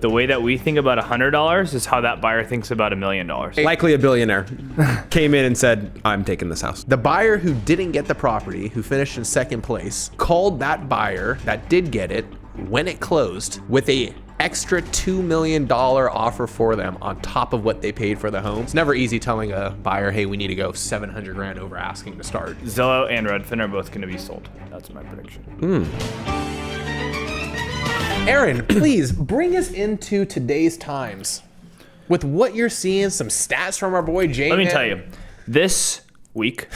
The way that we think about $100 is how that buyer thinks about $1 million. Likely a billionaire came in and said, I'm taking this house. The buyer who didn't get the property, who finished in second place, called that buyer that did get it when it closed with a extra $2 million offer for them on top of what they paid for the home. It's never easy telling a buyer, hey, we need to go 700 grand over asking to start. Zillow and Redfin are both going to be sold. That's my prediction. Aaron, please bring us into today's times with what you're seeing, some stats from our boy Jay. Let me tell you, this week,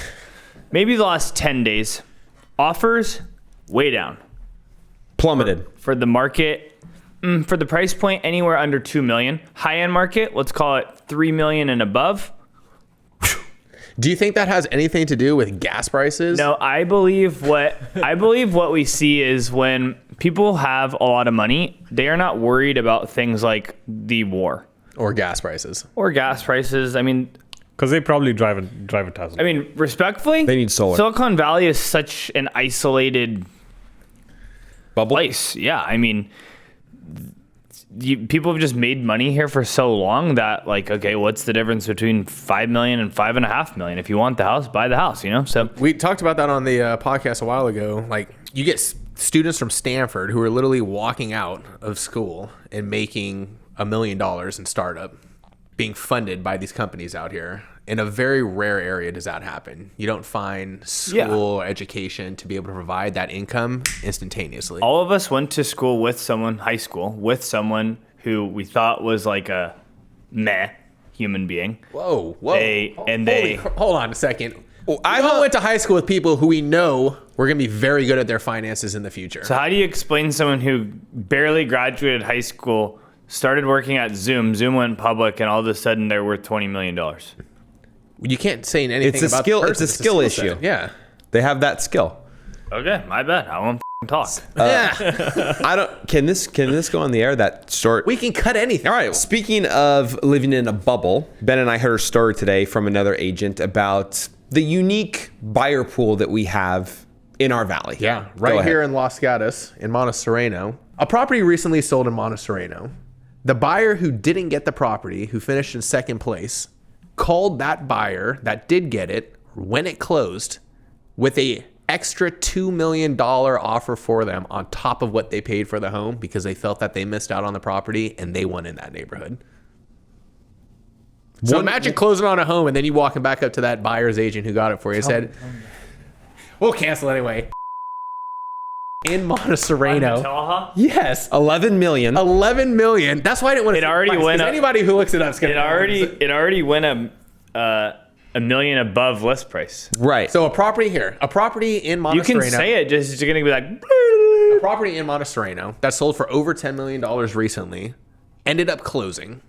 maybe the last 10 days, offers way down. Plummeted. For the market, for the price point, anywhere under 2 million. High-end market, let's call it 3 million and above. Do you think that has anything to do with gas prices? No, I believe what we see is when people have a lot of money, they are not worried about things like the war Or gas prices. I mean, because they probably drive a Tesla. I mean, respectfully, They need solar. Silicon Valley is such an isolated Bubble. place. Yeah, I mean, people have just made money here for so long that, like, okay, what's the difference between 5 million and 5.5 million? If you want the house, buy the house, you know? So We talked about that on the podcast a while ago. Like, you get students from Stanford who are literally walking out of school and making $1 million in startup, being funded by these companies out here. In a very rare area does that happen. You don't find school education to be able to provide that income instantaneously. all of us went to school with someone, high school, with someone who we thought was like a meh human being. Whoa. Hold on a second. I all went to high school with people who we know were going to be very good at their finances in the future. So how do you explain someone who barely graduated high school, started working at Zoom went public, and all of a sudden they're worth $20 million? You can't say anything It's a about skill. the It's a person. skill set. issue. Yeah. They have that skill. Okay, my bad. I won't talk. I don't. Can this go on the air? That story. We can cut anything. All right. Speaking of living in a bubble, Ben and I heard a story today from another agent about the unique buyer pool that we have in our valley. Yeah, Go right ahead. here in Los Gatos, in Monte Sereno. A property recently sold in Monte Sereno. The buyer who didn't get the property, who finished in second place, called that buyer that did get it when it closed with a extra $2 million offer for them on top of what they paid for the home because they felt that they missed out on the property and they won in that neighborhood. So imagine closing on a home and then you walking back up to that buyer's agent who got it for you and said, we'll cancel anyway. In Monte Sereno. Tallahassee? Yes. 11 million. 11 million. That's why I didn't want to. It already went up. Anybody who looks it up is going It already went a million above list price. Right. So a property here, a property in Monte You can Sereno. say it, just you're gonna be like, A property in Monte Sereno that sold for over $10 million recently ended up closing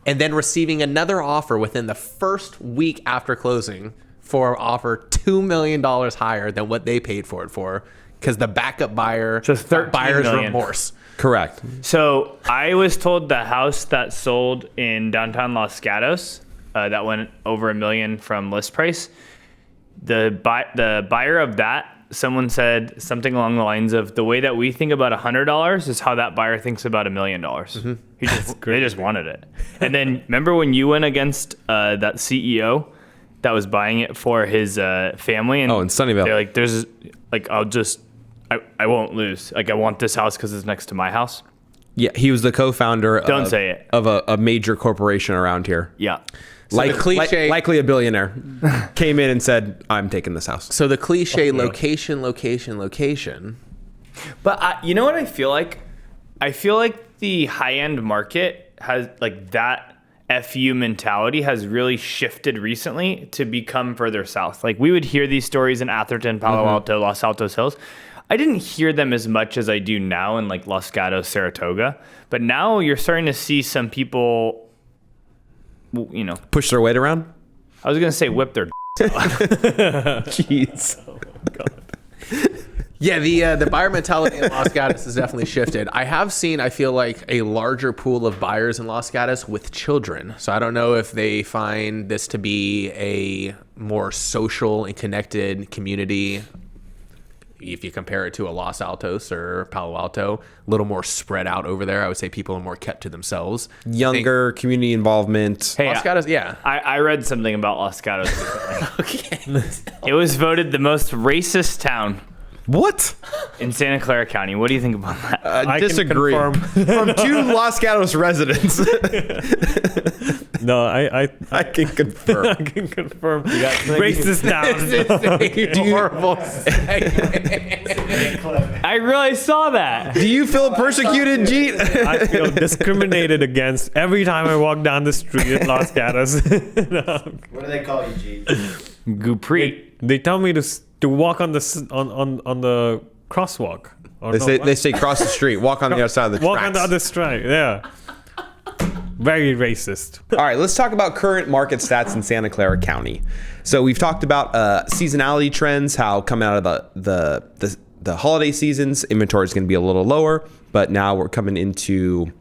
and then receiving another offer within the first week after closing for offer $2 million higher than what they paid for it for because the backup buyer, Just 13 buyer's million. remorse. Correct. So I was told the house that sold in downtown Los Gatos that went over $1 million from list price. The buyer of that, someone said something along the lines of the way that we think about $100 is how that buyer thinks about $1 million. They just wanted it. And then remember when you went against that CEO that was buying it for his family? And in Sunnyvale. They're like, there's like, I won't lose. Like, I want this house because it's next to my house. Yeah, he was the co-founder. Don't say it. Of a major corporation around here. Yeah. the cliche- likely a billionaire came in and said, "I'm taking this house." So the cliche location. But you know what I feel like? I feel like the high-end market has, like, that FU mentality has really shifted recently to become further south. Like, we would hear these stories in Atherton, Palo Alto, Los Altos Hills. I didn't hear them as much as I do now in, like, Los Gatos, Saratoga. But now you're starting to see some people, you know, Push their weight around. I was going to say whip their Jeez. Yeah, the buyer mentality in Los Gatos has definitely shifted. I have seen, I feel like, a larger pool of buyers in Los Gatos with children. So I don't know if they find this to be a more social and connected community. if you compare it to a Los Altos or Palo Alto, a little more spread out over there. I would say people are more kept to themselves. Younger, community involvement. Hey, Los Gatos, yeah. I read something about Los Gatos recently. Okay. It was voted the most racist town What? in Santa Clara County. What do you think about that? I can disagree. confirm. From 2 Los Gatos residents. No, I can confirm. I can confirm. Racist down. Horrible. I really saw that. Do you feel persecuted, Jeet? I feel discriminated against every time I walk down the street in Los Gatos. What do they call you, G? Gupri. They tell me to walk on the on the crosswalk. Or They say cross the street, walk on the other side of the walk tracks. on the other street. Yeah. Very racist. All right, let's talk about current market stats in Santa Clara County. So we've talked about seasonality trends, how coming out of the holiday seasons, inventory is going to be a little lower, but now we're coming into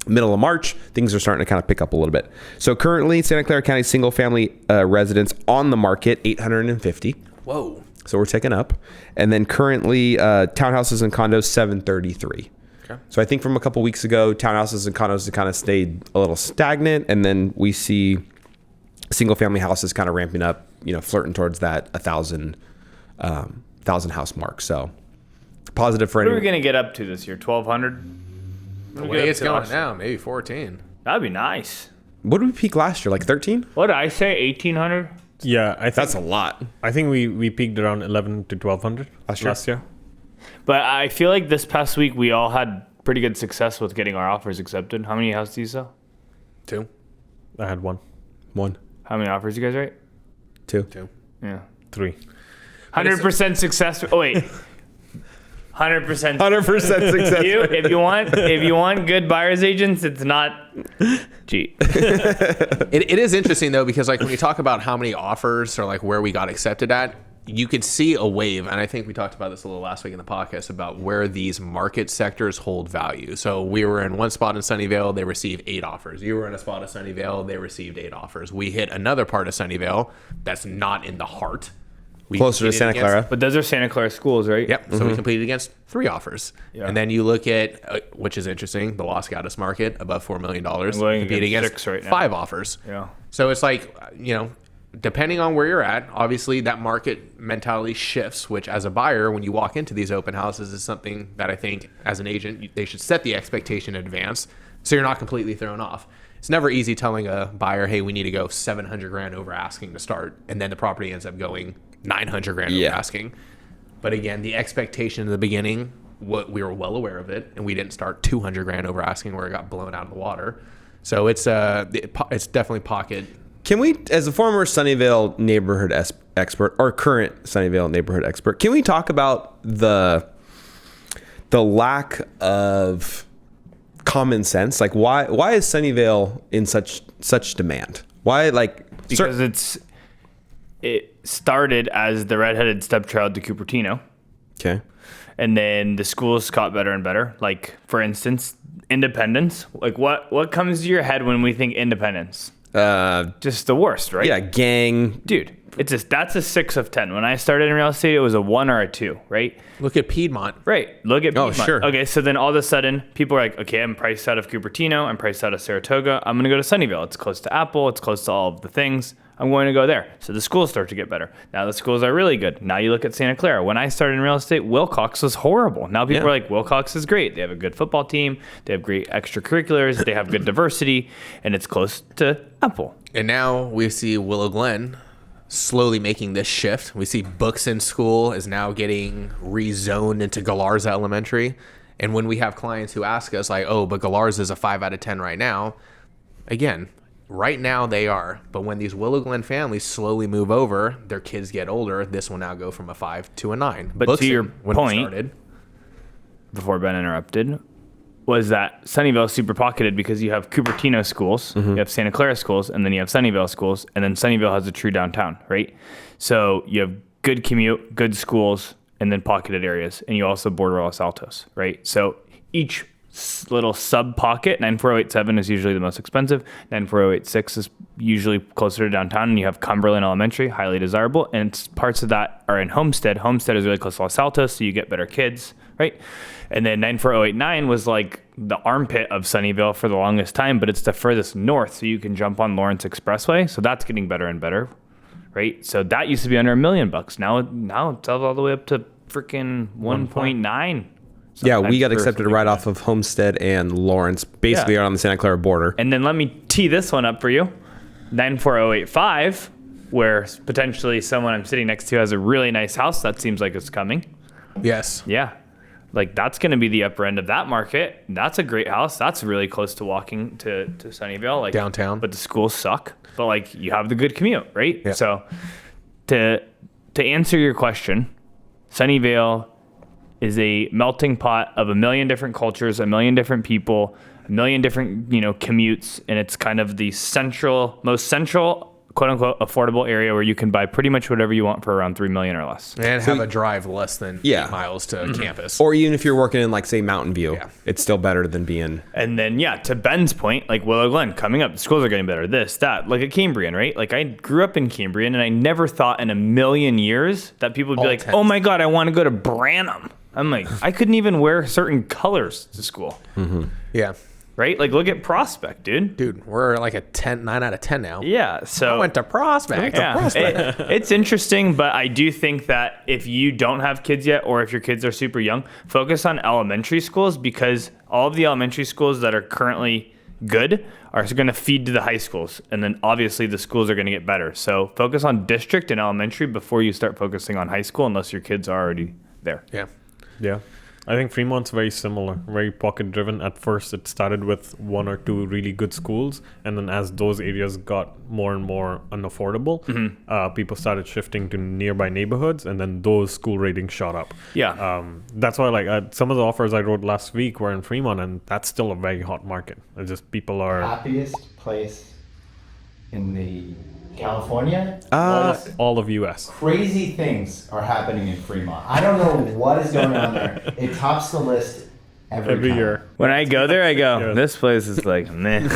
middle of March, things are starting to kind of pick up a little bit. So currently, Santa Clara County single family residents on the market, 850. Whoa. So we're ticking up. And then currently, townhouses and condos, 733. Okay. So I think from a couple weeks ago, townhouses and condos have kind of stayed a little stagnant, and then we see single family houses kind of ramping up, flirting towards that 1,000 house mark. So positive for What are we anyone. going to get up to this year? 1,200? The way it's going now, maybe 14. That'd be nice. What did we peak last year? Like 13? What did I say? 1,800? Yeah, I think That's a lot. I think we peaked around 11 to 1,200 last year. But I feel like this past week we all had pretty good success with getting our offers accepted. How many houses do you sell? 2. I had 1, 1, How many offers you guys write? 2. 2. Yeah. 3. 100% success. Oh wait. 100%. 100% success. If you want good buyer's agents, it's not cheap. It is interesting though, because like when you talk about how many offers or like where we got accepted at, you could see a wave. And I think we talked about this a little last week in the podcast about where these market sectors hold value. So we were in one spot in Sunnyvale, they received 8 offers. You were in a spot of Sunnyvale, they received 8 offers. We hit another part of Sunnyvale that's not in the heart. We Closer to competed Santa against- Clara. But those are Santa Clara schools, right? Yep. So we competed against 3 offers. Yeah. And then you look at, which is interesting, the Los Gatos market above $4 million. going Compete against against 6 right now. 5 offers. Yeah. So it's like, depending on where you're at, obviously that market mentality shifts, which as a buyer, when you walk into these open houses is something that I think as an agent, they should set the expectation in advance so you're not completely thrown off. It's never easy telling a buyer, hey, we need to go 700 grand over asking to start. And then the property ends up going 900 grand over asking. But again, the expectation in the beginning, we were well aware of it, and we didn't start 200 grand over asking where it got blown out of the water. So it's definitely pocket. Can we, as a former Sunnyvale neighborhood expert or current Sunnyvale neighborhood expert, can we talk about the lack of common sense? Like why is Sunnyvale in such demand? Why Because it started as the redheaded stepchild to Cupertino. okay. And then the schools got better and better. Like, for instance, independence. Like, what comes to your head when we think independence? Just the worst, right? Yeah, gang. Dude, that's a 6 of 10. When I started in real estate, it was a 1 or a 2, right? Look at Piedmont. Right. Look at Piedmont. sure. Okay, so then all of a sudden, people are like, okay, I'm priced out of Cupertino. I'm priced out of Saratoga. I'm going to go to Sunnyvale. It's close to Apple. It's close to all of the things. I'm going to go there. So the schools start to get better. Now the schools are really good. Now you look at Santa Clara. When I started in real estate, Wilcox was horrible. Now people are like, Wilcox is great. They have a good football team. They have great extracurriculars. They have good diversity. And it's close to Apple. And now we see Willow Glen slowly making this shift. We see Buxton School is now getting rezoned into Galarza Elementary. And when we have clients who ask us like, oh, but Galarza is a 5 out of 10 right now. Again, right now they are. But when these Willow Glen families slowly move over, their kids get older, this will now go from a 5 to a 9. But to your when it point, started, before Ben interrupted, was that Sunnyvale is super pocketed because you have Cupertino schools, you have Santa Clara schools, and then you have Sunnyvale schools, and then Sunnyvale has a true downtown, right? So you have good commute, good schools, and then pocketed areas, and you also border Los Altos, right? So each little sub pocket. 94087 is usually the most expensive. 94086 is usually closer to downtown, and you have Cumberland Elementary, highly desirable, and parts of that are in Homestead. Homestead is really close to Los Altos, so you get better kids, right? And then 94089 was like the armpit of Sunnyvale for the longest time, but it's the furthest north, so you can jump on Lawrence Expressway. So that's getting better and better, right? So that used to be under $1 million. Now it's all the way up to freaking 1.9. Yeah, we got accepted right off of Homestead and Lawrence, basically on the Santa Clara border. And then let me tee this one up for you. 94085, where potentially someone I'm sitting next to has a really nice house. That seems like it's coming. Yes. Yeah. Like that's going to be the upper end of that market. That's a great house. That's really close to walking to Sunnyvale, like downtown. But the schools suck. But like you have the good commute, right? Yeah. So to answer your question, Sunnyvale is a melting pot of a million different cultures, a million different people, a million different, commutes, and it's kind of the most central, quote unquote, affordable area where you can buy pretty much whatever you want for around $3 million or less. And have a drive less than 8 miles to campus. Or even if you're working in like say Mountain View, Yeah. it's still better than being. And then, to Ben's point, like Willow Glen coming up, the schools are getting better. This, that, like at Cambrian, right? Like I grew up in Cambrian, and I never thought in a million years that people would be like, oh my God, I want to go to Branham. I'm like, I couldn't even wear certain colors to school. Yeah. Right? Like look at Prospect, dude. Dude, we're like a 9 out of 10 now. Yeah. So I went to Prospect. It's interesting, but I do think that if you don't have kids yet, or if your kids are super young, focus on elementary schools, because all of the elementary schools that are currently good are going to feed to the high schools, and then obviously the schools are going to get better. So focus on district and elementary before you start focusing on high school, unless your kids are already there. Yeah. Yeah. I think Fremont's very similar, very pocket driven. At first, it started with 1 or 2 really good schools. And then as those areas got more and more unaffordable, people started shifting to nearby neighborhoods. And then those school ratings shot up. Yeah. That's why some of the offers I wrote last week were in Fremont, and that's still a very hot market. It's just people are... Happiest place in the California? all of U.S. Crazy things are happening in Fremont. I don't know what is going on there. It tops the list every time. year. When I go there, I go, Yeah. this place is like, meh.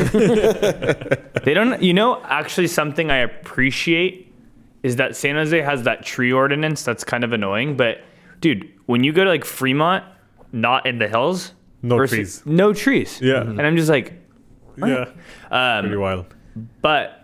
They don't, actually something I appreciate is that San Jose has that tree ordinance that's kind of annoying. But, dude, when you go to like Fremont, not in the hills, No trees. No trees. Yeah. And I'm just like, Yeah. Pretty wild. but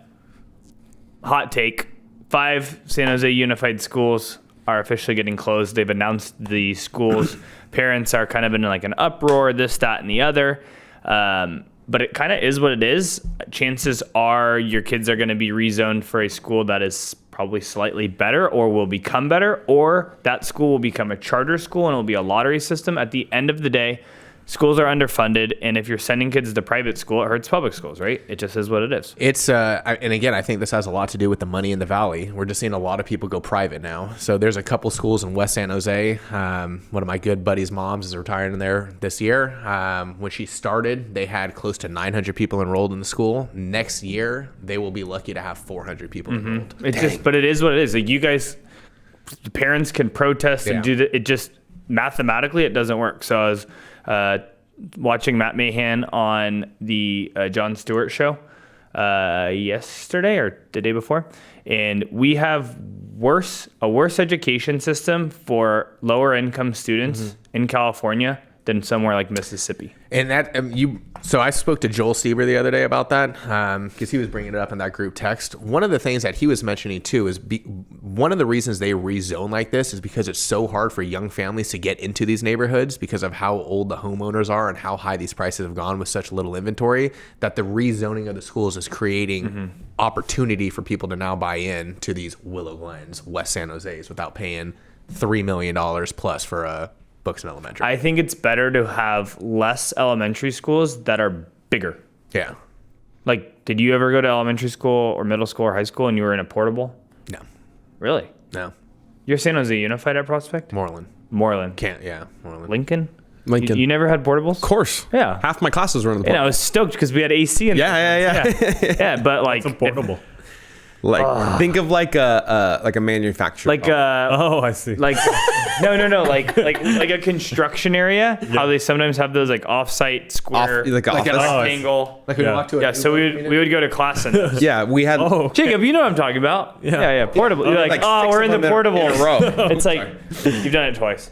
hot take, 5 San Jose Unified schools are officially getting closed. They've announced the schools. Parents are kind of in like an uproar, this, that, and the other. But it kind of is what it is. Chances are your kids are going to be rezoned for a school that is probably slightly better or will become better, or that school will become a charter school and it will be a lottery system. At the end of the day, schools are underfunded, and if you're sending kids to private school, it hurts public schools, right? It just is what it is. It's and again, I think this has a lot to do with the money in the valley. We're just seeing a lot of people go private now. So there's a couple schools in West San Jose. One of my good buddies' moms is retiring there this year. When she started, they had close to 900 people enrolled in the school. Next year, they will be lucky to have 400 people enrolled. But it is what it is. Like you guys, the parents can protest and do that. It just mathematically it doesn't work. So I was watching Matt Mahan on the Jon Stewart show yesterday or the day before, and we have a worse education system for lower income students in California than somewhere like Mississippi. And that so I spoke to Joel Stieber the other day about that because he was bringing it up in that group text. One of the things that he was mentioning too is one of the reasons they rezone like this is because it's so hard for young families to get into these neighborhoods because of how old the homeowners are and how high these prices have gone with such little inventory, that the rezoning of the schools is creating opportunity for people to now buy in to these Willow Glens, West San Jose's without paying $3 million plus for a Buxton Elementary. I think it's better to have less elementary schools that are bigger. Yeah. Like, did you ever go to elementary school or middle school or high school and you were in a portable? No. Really? No. You're San Jose Unified at Prospect? Moreland. Moreland. Moreland. Lincoln? Lincoln. You never had portables? Of course. Yeah. Half my classes were in the And I was stoked because we had AC in Yeah. yeah, but like It's a portable. Like think of like a manufacturer. Like Oh, I see. like no, like a construction area. How they sometimes have those like off-site square like like an office. office. rectangle. Like when Yeah. you walk to a Yeah, so we would go to class in those. Yeah, we had Jacob, you know what I'm talking about. Yeah, portable. You're like, like oh, 6 we're of in the them portable. in a row. It's like you've done it twice.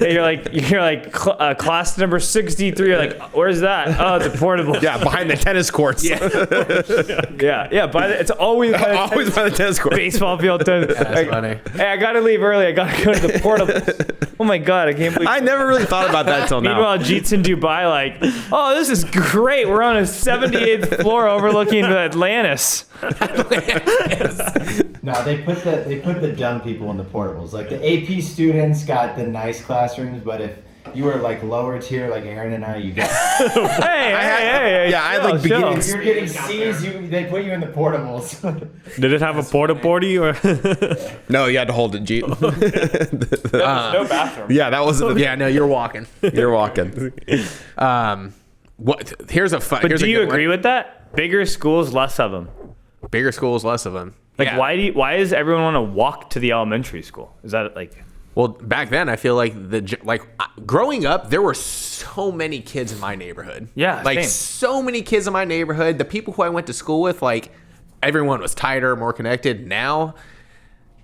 you're like class number 63. You're like, where's that? Oh, the portable. Yeah, behind the tennis courts. yeah. It's always by the Always by the tennis court. baseball field. That's funny. Hey, I gotta leave early. I gotta go to the portables. Oh my god, I can't believe. I never really thought about that till now. Meanwhile, Jeet's in Dubai, like, oh, this is great. We're on a 78th floor overlooking Atlantis. No, they put the dumb people in the portables. Like the AP students got the nice classrooms, but if you were like lower tier, like Aaron and I, you got Hey. Yeah, I had, like, chill. beginning- if you're getting C's, they put you in the portables. Did it have a porta potty or? No, you had to hold it, Jeep. No bathroom. Yeah, that wasn't. Yeah, no, you're walking. You're walking. What? Here's a fun. But here's do a you good agree one. with that? Bigger schools, less of them. Bigger schools, less of them? Like, Yeah. why does everyone want to walk to the elementary school? Is that like? Well, back then, I feel like growing up, there were so many kids in my neighborhood. Yeah, like same. so many kids in my neighborhood. The people who I went to school with, like everyone was tighter, more connected. Now,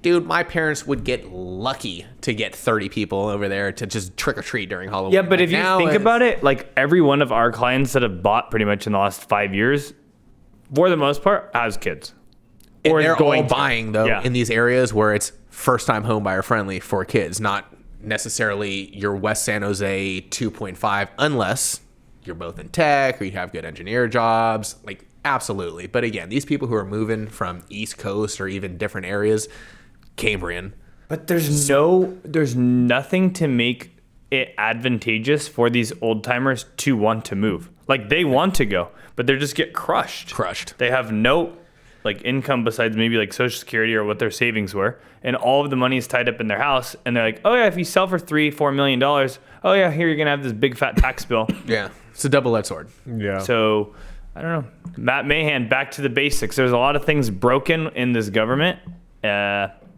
dude, my parents would get lucky to get 30 people over there to just trick or treat during Halloween. Yeah, but Like, if you now think it's- about it, like every one of our clients that have bought pretty much in the last 5 years, for the most part, has kids. and is they're all going to. buying though Yeah. in these areas where it's first time home buyer friendly for kids, not necessarily your West San Jose 2.5, unless you're both in tech or you have good engineer jobs. Like absolutely, but again, these people who are moving from East Coast or even different areas, Cambrian. But there's nothing to make it advantageous for these old timers to want to move. Like they want to go, but they just get crushed. Crushed. They have no like income besides maybe like Social Security or what their savings were, and all of the money is tied up in their house. And they're like, oh yeah, if you sell for $3-4 million, oh yeah, here you're gonna have this big fat tax bill. Yeah, it's a double-edged sword. Yeah. So I don't know. Matt Mahan, back to the basics. There's a lot of things broken in this government.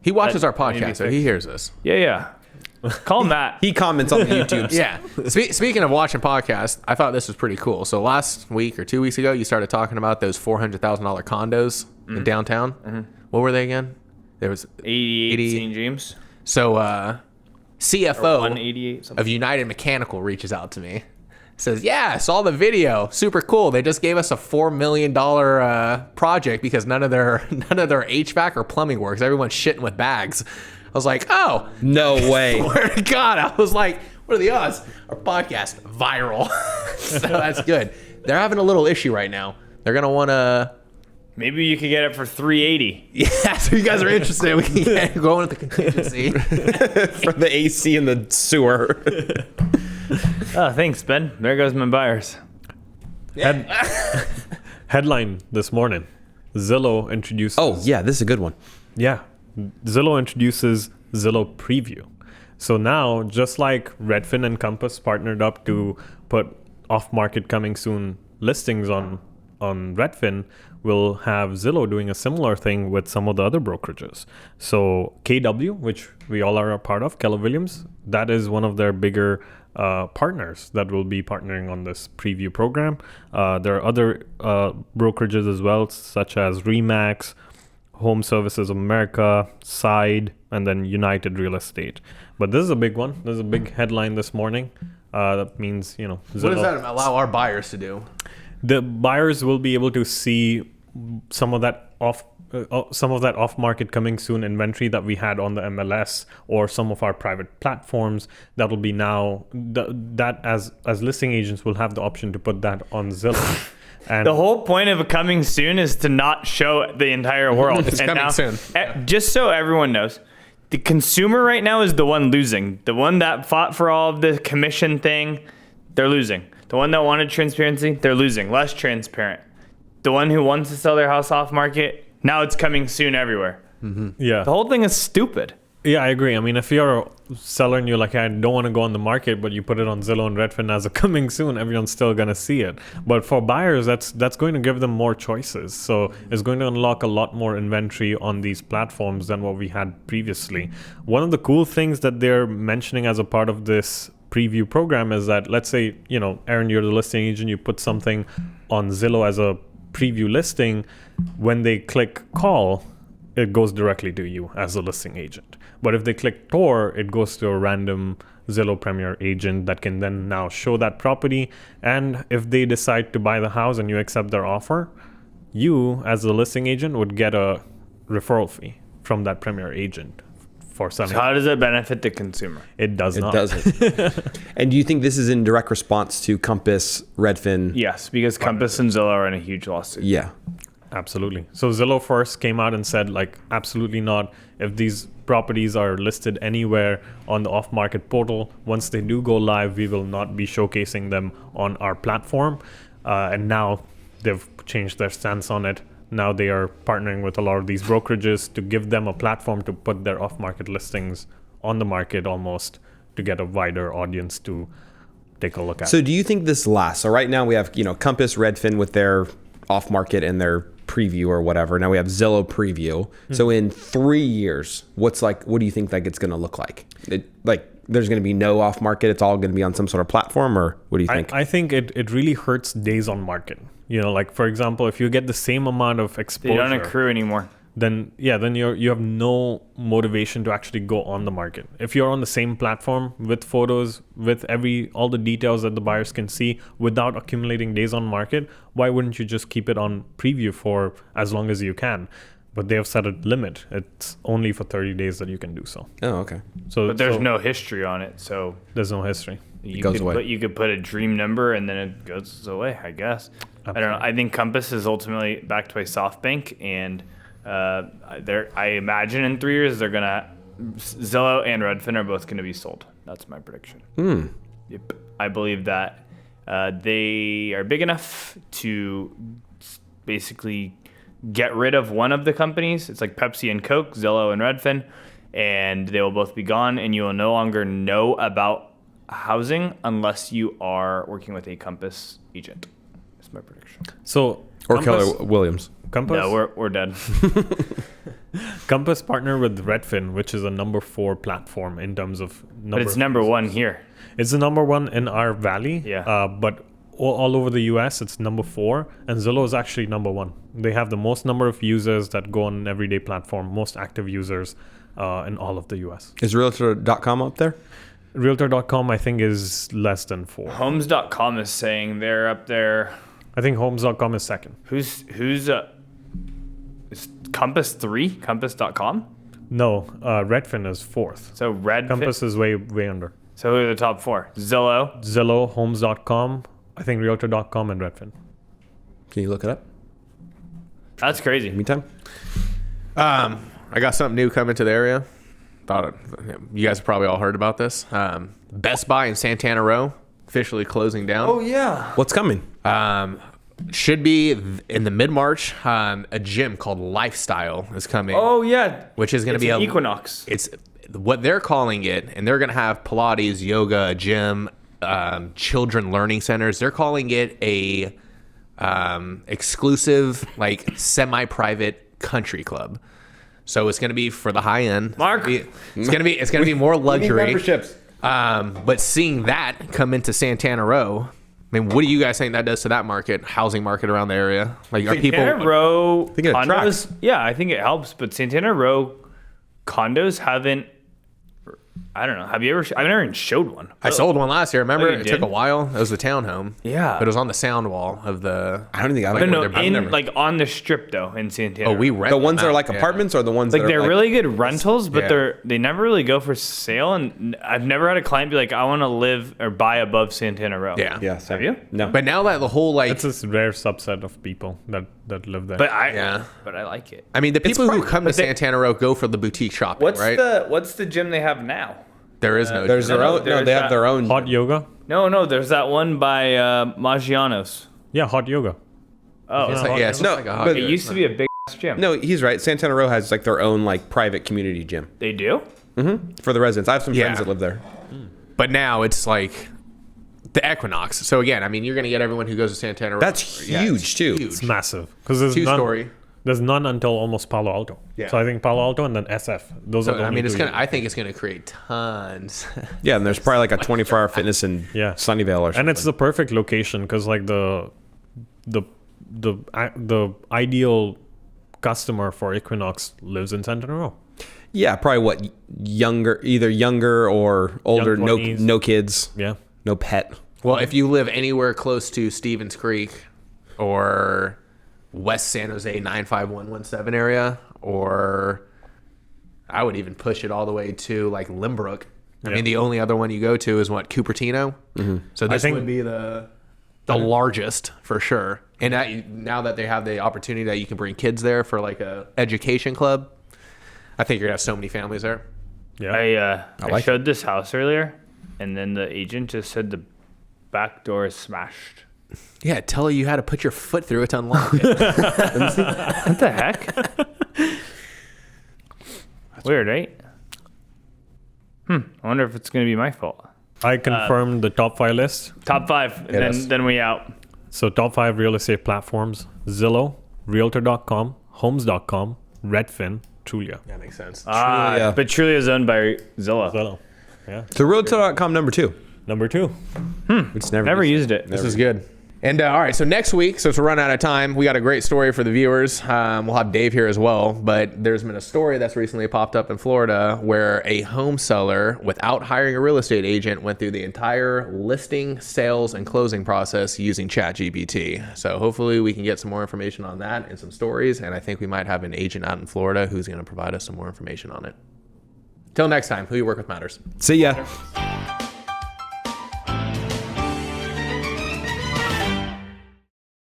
He watches That our need to be podcast, so he hears this. Yeah. Call Matt. He comments on the YouTubes. Yeah. Speaking of watching podcasts, I thought this was pretty cool. So last week or 2 weeks ago, you started talking about those $400,000 condos in downtown. What were they again? There was 88 St. James. so Or CFO 188 something. of United Mechanical reaches out to me. Says, yeah, I saw the video. Super cool. They just gave us a $4 million project because none of their HVAC or plumbing works. Everyone's shitting with bags. I was like, oh, No way. swear to God. I was like, what are the odds? Our podcast viral. So that's good. They're having a little issue right now. They're going to want to. Maybe you could get it for 380. Yeah, so you guys are interested. We can get going with the contingency. For the AC in the sewer. Oh, thanks, Ben. There goes my buyers. Headline this morning: Zillow introduces. Oh, yeah, this is a good one. Yeah, Zillow introduces Zillow Preview. So now, just like Redfin and Compass partnered up to put off-market coming soon listings on Redfin, we'll have Zillow doing a similar thing with some of the other brokerages. So KW, which we all are a part of, Keller Williams, that is one of their bigger partners that will be partnering on this preview program. There are other brokerages as well, such as Remax, Home Services of America, Side, and then United Real Estate. But this is a big one. This is a big headline this morning. That means, Zillow. What does that allow our buyers to do? The buyers will be able to see some of that off-market coming soon inventory that we had on the MLS or some of our private platforms. That will be now that as listing agents will have the option to put that on Zillow. And The whole point of coming soon is to not show the entire world. It's coming soon. Just so everyone knows, the consumer right now is the one losing. The one that fought for all of the commission thing, they're losing. The one that wanted transparency, they're losing. Less transparent. The one who wants to sell their house off market, now it's coming soon everywhere. yeah, The whole thing is stupid. Yeah, I agree. I mean, if you're a seller and you're like, I don't want to go on the market, but you put it on Zillow and Redfin as a coming soon, everyone's still going to see it. But for buyers, that's going to give them more choices. So it's going to unlock a lot more inventory on these platforms than what we had previously. One of the cool things that they're mentioning as a part of this preview program is that, let's say, Aaron, you're the listing agent, you put something on Zillow as a preview listing. When they click call, it goes directly to you as a listing agent. But if they click tour, it goes to a random Zillow Premier agent that can then now show that property. And if they decide to buy the house and you accept their offer, you as the listing agent would get a referral fee from that Premier agent for selling. So how does it benefit the consumer? It does not. It doesn't. And do you think this is in direct response to Compass, Redfin? Yes, because Compass and Zillow are in a huge lawsuit. Yeah. Absolutely. So Zillow first came out and said, like, absolutely not. If these properties are listed anywhere on the off-market portal, once they do go live, we will not be showcasing them on our platform. And now they've changed their stance on it. Now they are partnering with a lot of these brokerages to give them a platform to put their off-market listings on the market almost, to get a wider audience to take a look at. So do you think this lasts? So right now we have, Compass, Redfin with their off-market and their preview or whatever. Now we have Zillow preview. So in 3 years, what do you think like it's going to look like? There's going to be no off market. It's all going to be on some sort of platform, or what do you think? I think it really hurts days on market. Like for example, if you get the same amount of exposure, They don't accrue anymore. then you have no motivation to actually go on the market. If you're on the same platform with photos, with all the details that the buyers can see without accumulating days on market, why wouldn't you just keep it on preview for as long as you can? But they have set a limit. It's only for 30 days that you can do so. Oh, okay. But there's no history on it, so there's no history. you goes could away. you could put a dream number and then it goes away, I guess. I don't know. I think Compass is ultimately backed by SoftBank, and I imagine in 3 years Zillow and Redfin are both gonna be sold. That's my prediction. Yep. I believe that they are big enough to basically get rid of one of the companies. It's like Pepsi and Coke, Zillow and Redfin, and they will both be gone, and you will no longer know about housing unless you are working with a Compass agent. That's my prediction. So Or Keller Williams. Compass? No, we're dead. Compass partner with Redfin, which is a number 4 platform in terms of number. But it's number one here. It's the number 1 in our valley. Yeah. But all over the US, it's number 4, and Zillow is actually number 1. They have the most number of users that go on an everyday platform, most active users in all of the US. Is Realtor.com up there? Realtor.com, I think, is less than 4. Homes.com is saying they're up there. I think Homes.com is second. Who's is Compass 3? Compass.com? No, Redfin is 4th. So Redfin. Compass is way under. So who are the top 4? Zillow, Homes.com, I think Realtor.com, and Redfin. Can you look it up? That's crazy. Meantime? I got something new coming to the area. You guys have probably all heard about this. Best Buy in Santana Row officially closing down. yeah. What's coming? Should be in the mid-March. A gym called Lifestyle is coming. Oh yeah. Which is going to be an a Equinox. It's what they're calling it, and they're going to have Pilates, yoga, a gym, children learning centers. They're calling it a exclusive, like semi-private country club. So it's going to be for the high end. Mark, it's going to be more luxury. Memberships. But seeing that come into Santana Row, I mean, what do you guys think that does to that market, housing market around the area? Like, are people? Santana Row think it attracts. condos. Yeah, I think it helps. But Santana Row condos haven't. I don't know. Have you ever? I've never even showed one. I sold one last year. Remember, Oh, you it did? took a while. It was the townhome. Yeah. but it was on the sound wall of the. I don't think I No, like no, I've never- like on the strip though in Santana. Oh, we Row. rent the ones that them are out. like Yeah. apartments, or the ones Like that are they're really good rentals, but yeah. they never really go for sale. And I've never had a client be like, I want to live or buy above Santana Row. Yeah. Yeah, same. Have you? No. But now that the whole like, It's a rare subset of people that live there. But Yeah. I like it. I mean, the people who come to But they- Santana Row go for the boutique shopping, What's right? what's the gym they have now? There is no. There's gym. their no, own. No, there's they have that- their own. Hot yoga? No, there's that one by Maggiano's. Yeah, hot yoga. Oh, It's Yeah, like, yeah, it's hot just yoga. like a No, hot but it yoga. used to be a big ass gym. No, he's right. Santana Row has like their own like private community gym. They do? for the residents. I have some Yeah. friends that live there. But now it's like the Equinox. So again, I mean, you're going to get everyone who goes to Santana Row. That's Yeah, it's huge, too. Huge. It's massive because there's Two-story. There's none until almost Palo Alto. Yeah. So I think Palo Alto and then SF. Those are So, the I only mean, it's two gonna. you- I think it's gonna create tons. Yeah, and there's probably like a 24-hour fitness in Yeah. Sunnyvale or something. and it's the perfect location because like the ideal customer for Equinox lives in Santana Row. Yeah, probably what, either younger or older, Young 20s. no kids, Yeah. no pet. Well, if you live anywhere close to Stevens Creek or West San Jose 95117 area, or I would even push it all the way to like Limbrook. I Yeah. mean, the only other one you go to is what, Cupertino. So this think- would be the largest for sure. And now that they have the opportunity that you can bring kids there for like a education club, I think you're gonna have so many families there. Yeah. I like showed this house earlier, and then the agent just said the back door is smashed. Yeah, tell you how to put your foot through it to unlock it. What the heck? Weird, right? I wonder if it's gonna be my fault. I confirmed the top 5 list. Top 5, and us. then we out. So top 5 real estate platforms: Zillow, Realtor.com, Homes.com, Redfin, Trulia. That makes sense. Trulia. But Trulia is owned by Zillow. Zillow. Yeah. So Realtor.com number 2. Number 2. It's never Never used it. This is good. And all right, so next week, since we're running out of time, we got a great story for the viewers. We'll have Dave here as well, but there's been a story that's recently popped up in Florida where a home seller, without hiring a real estate agent, went through the entire listing, sales, and closing process using ChatGPT. So hopefully we can get some more information on that and some stories, and I think we might have an agent out in Florida who's going to provide us some more information on it. Till next time, who you work with matters. See ya.